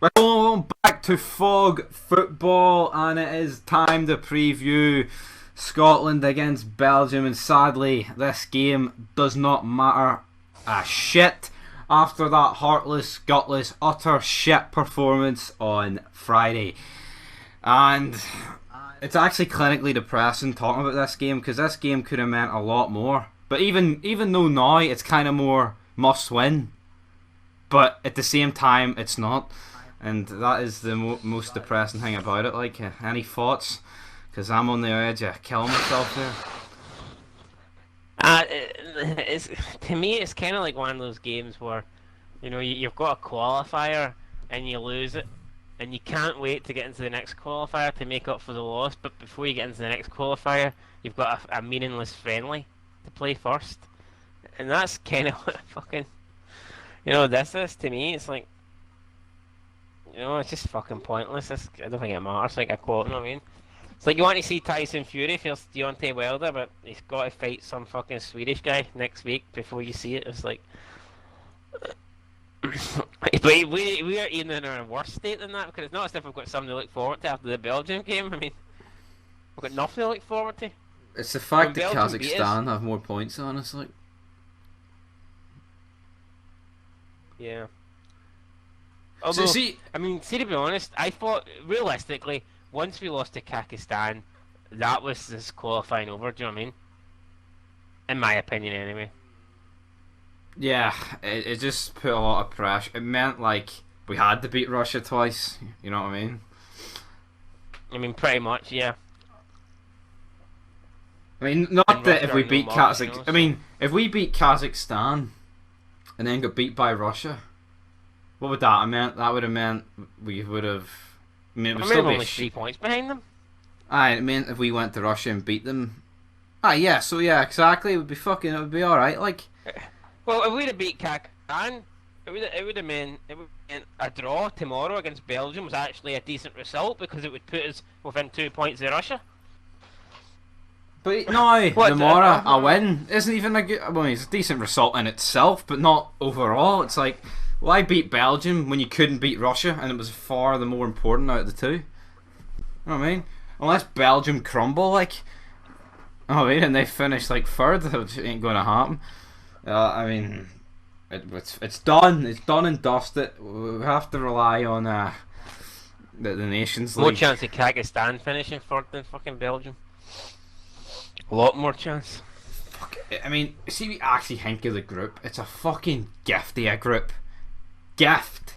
We're going back to Fog football, and it is time to preview Scotland against Belgium. And sadly, this game does not matter a shit after that heartless, gutless, utter shit performance on Friday. And it's actually clinically depressing talking about this game, because this game could have meant a lot more. But even though now it's kind of more must win, but at the same time it's not. And that is the most depressing thing about it. Like, any thoughts? Because I'm on the edge of killing myself there. To me, it's kind of like one of those games where, you've got a qualifier and you lose it, and you can't wait to get into the next qualifier to make up for the loss. But before you get into the next qualifier, you've got a meaningless friendly to play first, and that's kind of what fucking, this is to me. It's like, it's just fucking pointless. I don't think it matters. Like a quote, you know what I mean? It's like you want to see Tyson Fury face Deontay Wilder, but he's got to fight some fucking Swedish guy next week before you see it. It's like, but we are even in a worse state than that, because it's not as if we've got something to look forward to after the Belgium game. I mean, we've got nothing to look forward to. It's the fact that Kazakhstan have more points on us, like. Yeah. Although, to be honest, I thought, realistically, once we lost to Kazakhstan, that was this qualifying over, do you know what I mean? In my opinion, anyway. Yeah, it just put a lot of pressure. It meant, like, we had to beat Russia twice, you know what I mean? I mean, pretty much, yeah. I mean, not that if we beat Kazakhstan... I mean, if we beat Kazakhstan and then got beat by Russia... What would that have meant? That would have meant we would have... I mean, it would still be only 3 points behind them. Aye, it meant if we went to Russia and beat them... yeah, so yeah, exactly, it would be alright, like... Well, if we'd have beat Kazakhstan, it would have meant a draw tomorrow against Belgium was actually a decent result, because it would put us within 2 points of Russia. But no, tomorrow, a win isn't even a good... Well, it's a decent result in itself, but not overall. It's like... Why beat Belgium when you couldn't beat Russia, and it was far the more important out of the two? You know what I mean? Unless Belgium crumble, like, and they finish like third, it ain't going to happen. I mean, it's done. It's done and dusted. We have to rely on the Nations League. More chance of Kazakhstan finishing third than fucking Belgium. A lot more chance. Fuck. I mean, see, we actually think of the group. It's a fucking gifty group. Gift.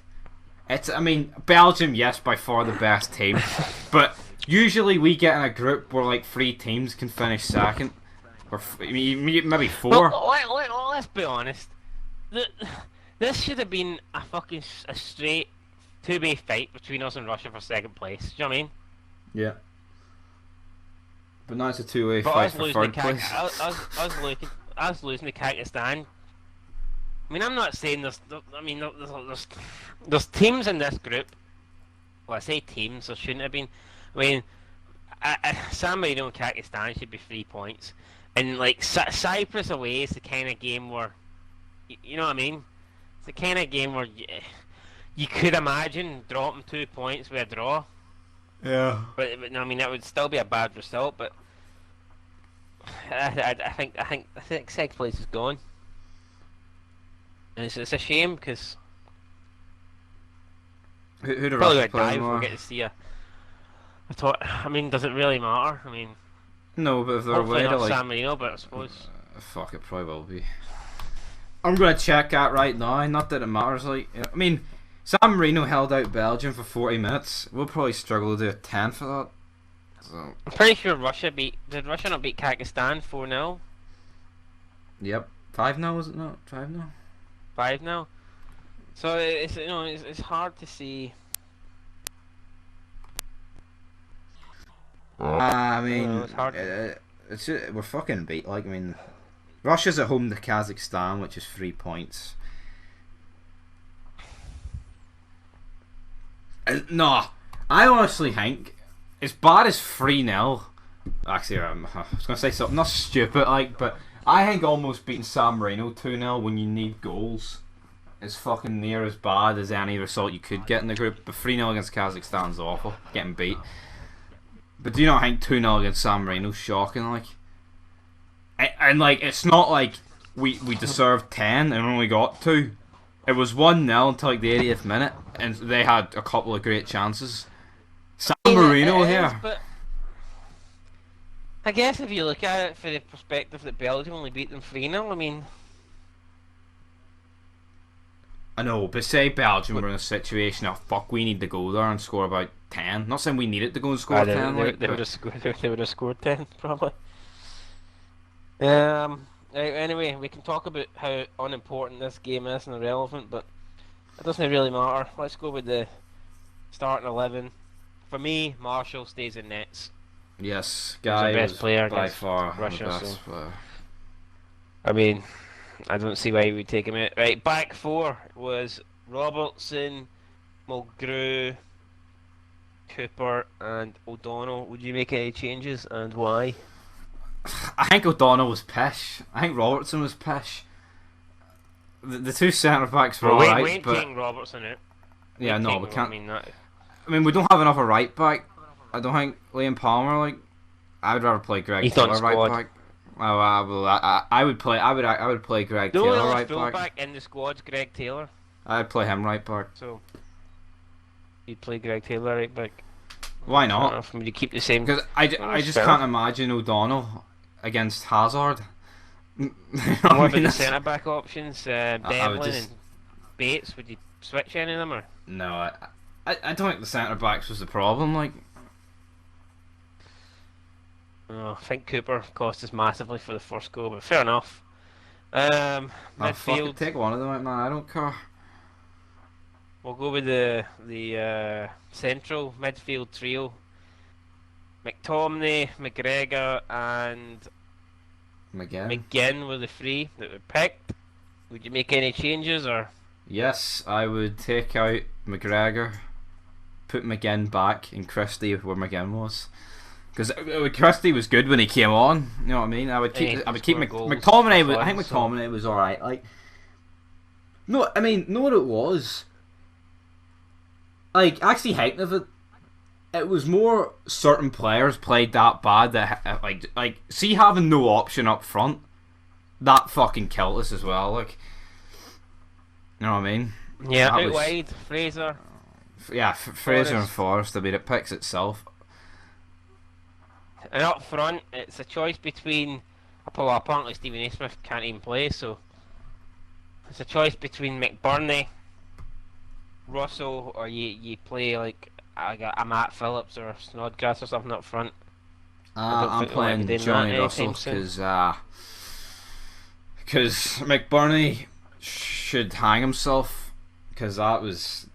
Belgium, yes, by far the best team, but usually we get in a group where like 3 teams can finish second, or maybe 4. Well, let's be honest. This should have been a straight 2-way fight between us and Russia for second place. Do you know what I mean? Yeah. But now it's a 2-way fight for third place. Us losing to Kazakhstan. I mean, I'm not saying there's teams in this group. Well, I say teams, there shouldn't have been. I mean, San Marino and Kazakhstan should be 3 points, and like Cyprus away is the kind of game where, you know what I mean? It's the kind of game where you could imagine dropping 2 points with a draw. Yeah. But I mean, that would still be a bad result. But I think second place is gone. And it's a shame, because who'd probably have gonna die if we get to see a. I mean, does it really matter? I mean, no, but if they're away to like San Marino, but I suppose. Fuck, it probably will be. I'm gonna check that right now. Not that it matters. Like, I mean, San Marino held out Belgium for 40 minutes. We'll probably struggle to do a 10 for that. So. I'm pretty sure Did Russia not beat Kazakhstan 4-0? Yep, 5-0 was it not? 5-0. 5-0. So it's hard to see. I mean, it's hard. We're fucking beat. Like, I mean, Russia's at home to Kazakhstan, which is 3 points. No, I honestly think as bad as 3-0. Actually, I was gonna say something not stupid, like, but I think almost beating San Marino 2-0 when you need goals is fucking near as bad as any result you could get in the group. But 3-0 against Kazakhstan's awful, getting beat. But do you not think 2-0 against San Marino's shocking? Like, and like it's not like we deserved 10 and only got 2. It was 1-0 until like the 80th minute, and they had a couple of great chances. San Marino here. But I guess if you look at it for the perspective that Belgium only beat them 3-0, I mean. I know, but say Belgium were in a situation of fuck, we need to go there and score about 10. Not saying we needed to go and score 10. They would have scored 10 probably. Anyway, we can talk about how unimportant this game is and irrelevant, but it doesn't really matter. Let's go with the starting 11. For me, Marshall stays in nets. Yes, Guy best player by against far Russia, the best so. player. I mean, I don't see why we would take him out. Right, back 4 was Robertson, Mulgrew, Cooper, and O'Donnell. Would you make any changes, and why? I think O'Donnell was pish. I think Robertson was pish. The two centre backs were alright, we ain't but taking Robertson out. yeah, no, we can't. That. I mean, we don't have another right back. I don't think Liam Palmer. Like, I would rather play Greg He's Taylor on right squad. back. I would play. I would play Greg The Taylor only right full back. back in the squad's Greg Taylor. I'd play him right back. So you'd play Greg Taylor right back. Why Fair not? enough. I mean, you keep the same. Because I just fair can't enough. imagine O'Donnell against Hazard. You know What what I about mean? the centre back options? Devlin just- and Bates. Would you switch any of them or? No, I don't think the centre backs was the problem. Like, Oh, I think Cooper cost us massively for the first goal, but fair enough. oh, fuck it, Midfield. take one of them out, man. I don't care. We'll go with the central midfield trio. McTominay, McGregor, and McGinn were the 3 that were picked. Would you make any changes or? Yes, I would take out McGregor, put McGinn back, and Christie where McGinn was. Because Christie was good when he came on. You know what I mean? I would keep. I would keep McTominay. I think McTominay was all right. Like, no, I mean, know what it was. Like, actually, hating of it. It was more certain players played that bad that like see having no option up front, that fucking killed us as well. Like, you know what I mean? Yeah, That out was- wide, Fraser. Yeah, Fraser and Forrest. I mean, it picks itself. And up front, it's a choice between. Well, apparently Stephen A. Smith can't even play, so it's a choice between McBurney, Russell, or you play like a Matt Phillips or Snodgrass or something up front. I don't I'm think we'll ever playing do Johnny that Russell anytime because McBurney should hang himself because it was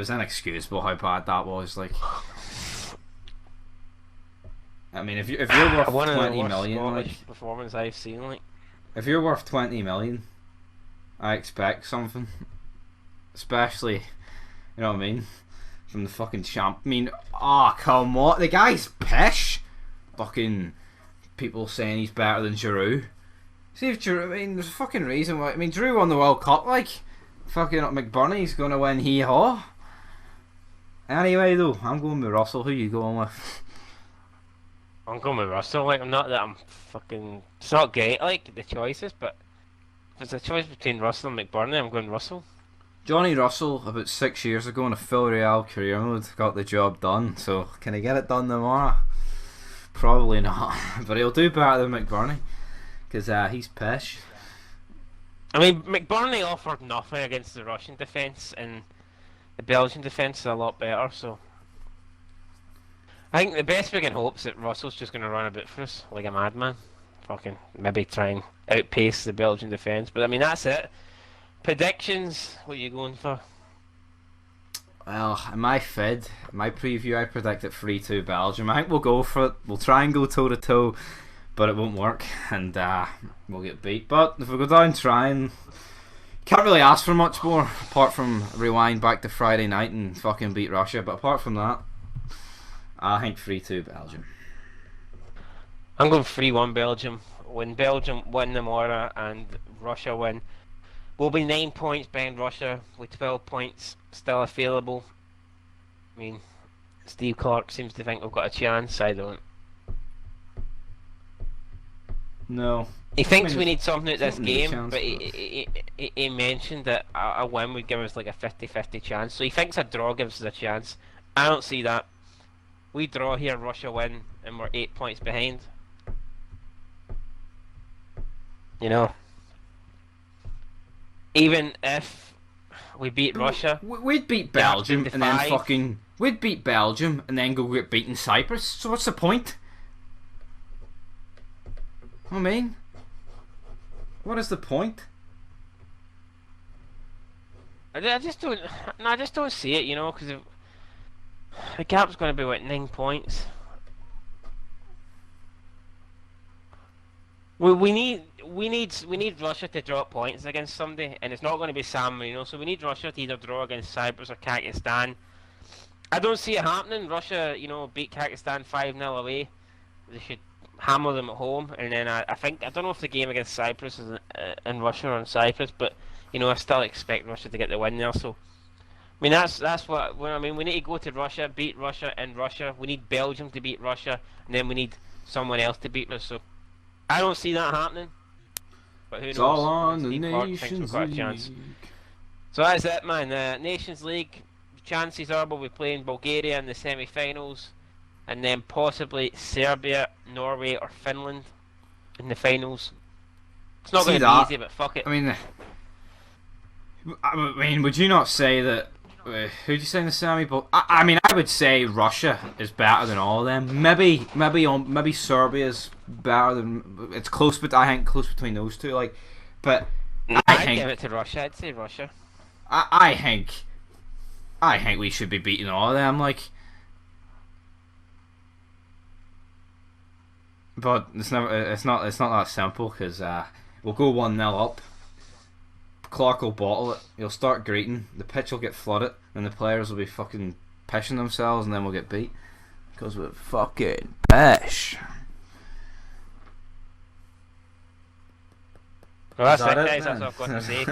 inexcusable how bad that was. Like, I mean, if you're worth One of the 20 worst million, Scottish like, performance I've seen. Like, if you're worth 20 million, I expect something, especially, you know what I mean, from the fucking champ. I mean, come on, the guy's pish. Fucking people saying he's better than Giroud. See if Giroud, I mean, there's a fucking reason why. I mean, Giroud won the World Cup, like, fucking McBurney's gonna win hee-haw. Anyway, though, I'm going with Russell. Who you going with? I'm going with Russell. Like, I'm not that I'm fucking. It's not great, like the choices, but if it's a choice between Russell and McBurney, I'm going Russell. Johnny Russell, about 6 years ago in a full Real career mode, got the job done. So, can he get it done tomorrow? Probably not. But he'll do better than McBurney. Because he's pish. I mean, McBurney offered nothing against the Russian defence, and the Belgian defence is a lot better, so I think the best we can hope is that Russell's just going to run a bit for us, like a madman. Fucking maybe try and outpace the Belgian defence, but I mean, that's it. Predictions, what are you going for? Well, in my preview, I predicted 3-2 Belgium. I think we'll go for it. We'll try and go toe-to-toe, but it won't work, and we'll get beat. But if we go down trying, can't really ask for much more, apart from rewind back to Friday night and fucking beat Russia. But apart from that, I think 3-2 Belgium. I'm going 3-1 Belgium. When Belgium win tomorrow and Russia win, We'll be 9 points behind Russia with 12 points still available. I mean, Steve Clark seems to think we've got a chance. I don't. No. He thinks we need something at this something need a game, chance, but he mentioned that a win would give us like a 50-50 chance. So he thinks a draw gives us a chance. I don't see that. We draw here, Russia win, and we're 8 points behind. You know, even if we beat Russia, we'd beat Belgium to and then 5. fucking we'd beat Belgium and then go get beaten Cyprus. So what's the point? I mean, what is the point? I just don't. No, I just don't see it. You know, because the gap's going to be what, 9 points. We need Russia to drop points against somebody, and it's not going to be San Marino. So we need Russia to either draw against Cyprus or Kyrgyzstan. I don't see it happening. Russia, you know, beat Kyrgyzstan 5-0 away. They should hammer them at home, and then I think, I don't know if the game against Cyprus is in Russia or in Cyprus, but you know, I still expect Russia to get the win there. So I mean, that's what I mean. We need to go to Russia, beat Russia in Russia. We need Belgium to beat Russia, and then we need someone else to beat us. So I don't see that happening. But who knows? It's all on the Steve Clark thinks we've Nations got a League. chance. So that's it, man. Nations League, chances are we'll be playing Bulgaria in the semi-finals, and then possibly Serbia, Norway, or Finland in the finals. It's not going to be easy, but fuck it. I mean, would you not say that? Who'd you say in the semi? But I mean, I would say Russia is better than all of them. Maybe Serbia's better than. It's close, but I think close between those two. Like, but I'd give it to Russia. I'd say Russia. I think we should be beating all of them. Like, but it's not that simple because we'll go 1-0 up. Clark will bottle it. He'll start greeting. The pitch will get flooded, and the players will be fucking pissing themselves, and then we'll get beat because we're fucking pish. Well, that's it, guys. That's all I've got to say.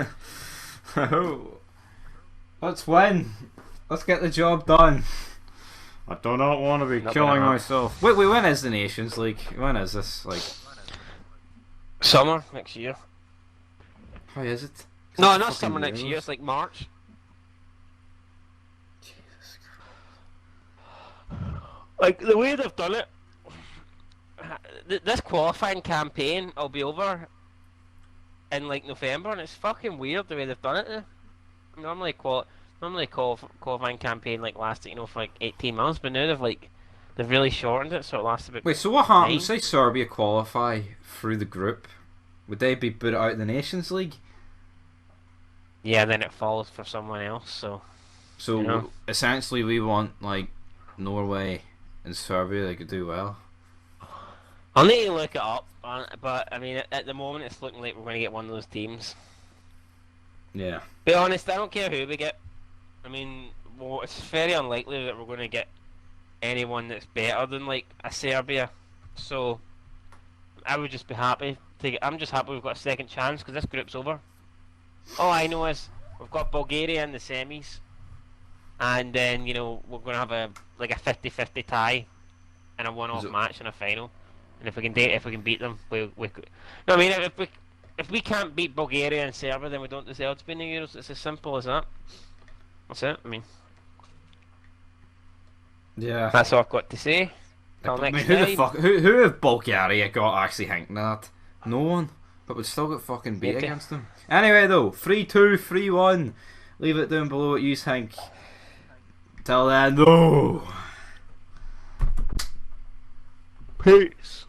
Let's win. Let's get the job done. I do not want to be killing myself. Wait, when is the Nations League? When is this? Like summer next year. How is it? No, not summer next year. It's like March. Jesus Christ. Like the way they've done it, this qualifying campaign will be over in like November, and it's fucking weird the way they've done it. Normally qualifying campaign like lasted, you know, for like 18 months, but now they've really shortened it, so it lasts a bit. Wait, so what happens? Say Serbia qualify through the group, would they be put out of the Nations League? Yeah, then it falls for someone else. So you know. Essentially, we want like Norway and Serbia. They could do well. I'll need to look it up, but I mean, at the moment, it's looking like we're going to get one of those teams. Yeah. Be honest, I don't care who we get. I mean, well, it's very unlikely that we're going to get anyone that's better than like a Serbia. So I would just be happy I'm just happy we've got a second chance because this group's over. All I know is we've got Bulgaria in the semis, and then, you know, we're going to have a 50-50 tie and a one-off match in a final. And if we can beat them, we could. No, I mean, if we can't beat Bulgaria and Serbia, then we don't deserve to be in the Euros. It's as simple as that. That's it. I mean, yeah, that's all I've got to say. Who have Bulgaria got actually thinking that? No one. But we've still got fucking beat against them. Anyway, though, 3-2, 3-1. Leave it down below what you think. Till then, though. Peace.